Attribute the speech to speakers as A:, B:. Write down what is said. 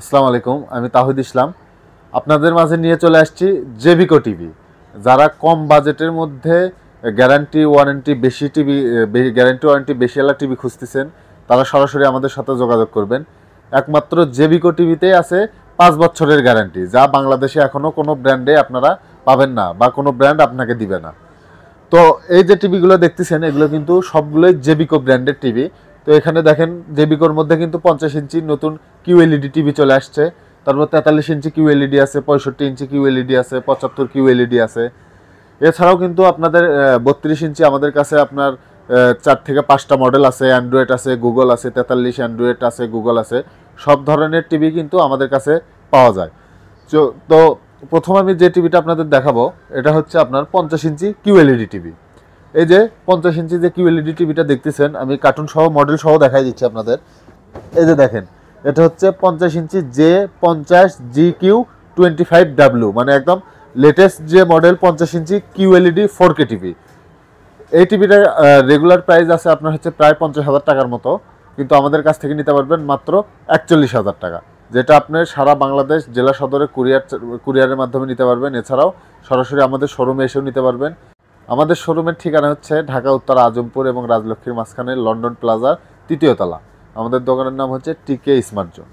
A: আসসালামু আলাইকুম, আমি তাহিদ ইসলাম আপনাদের মাঝে নিয়ে চলে আসছি জেবিকো টিভি। যারা কম বাজেটের মধ্যে গ্যারান্টি ওয়ারেন্টি বেশি টিভি গ্যারান্টি ওয়ারেন্টি বেশিওয়ালা টিভি খুঁজতেছেন, তারা সরাসরি আমাদের সাথে যোগাযোগ করবেন। একমাত্র জেবিকো টিভিতেই আছে 5 বছরের গ্যারান্টি, যা বাংলাদেশে এখনও কোনো ব্র্যান্ডে আপনারা পাবেন না বা কোনো ব্র্যান্ড আপনাকে দিবে না। তো এই যে টিভিগুলো দেখতেছেন, এগুলো কিন্তু সবগুলোই জেবিকো ব্র্যান্ডের টিভি। তো এখানে দেখেন জেবিকোর মধ্যে কিন্তু 50 ইঞ্চি নতুন কিউএলইডি টিভি চলে আসছে। তারপর 43 ইঞ্চি কিউএলইডি আছে, 65 ইঞ্চি কিউএলইডি আছে, 75 কিউএলইডি আছে। এছাড়াও কিন্তু আপনাদের 32 ইঞ্চি আমাদের কাছে আপনার 4 থেকে 5টা মডেল আছে। অ্যান্ড্রয়েড আছে, গুগল আছে, 43 অ্যান্ড্রয়েড আছে, গুগল আছে। সব ধরনের টিভি কিন্তু আমাদের কাছে পাওয়া যায়। তো প্রথম আমি যে টিভিটা আপনাদের দেখাবো, এটা হচ্ছে আপনার 50 ইঞ্চি কিউএলইডি টিভি। এই যে 50 ইঞ্চি যে কিউএলইডি টিভিটা দেখতেছেন, আমি কার্টুন সহ মডেল সহ দেখাই দিচ্ছি আপনাদের। এই যে দেখেন, এটা হচ্ছে 50 ইঞ্চি J50GQ25W, মানে একদম লেটেস্ট যে মডেল 50 ইঞ্চি কিউএলইডি 4K টিভি। এই টিভিটার রেগুলার প্রাইস আছে আপনার হচ্ছে প্রায় 50,000 টাকার মতো, কিন্তু আমাদের কাছ থেকে নিতে পারবেন মাত্র 41,000 টাকা, যেটা আপনি সারা বাংলাদেশ জেলা সদরে কুরিয়ারের মাধ্যমে নিতে পারবেন। এছাড়াও সরাসরি আমাদের শোরুমে এসেও নিতে পারবেন। আমাদের শোরুমের ঠিকানা হচ্ছে ঢাকা উত্তর আজমপুর এবং রাজলক্ষ্মীর মাঝখানে লন্ডন প্লাজার 3য় তলা। আমাদের দোকানের নাম হচ্ছে টিকে স্মার্ট জোন।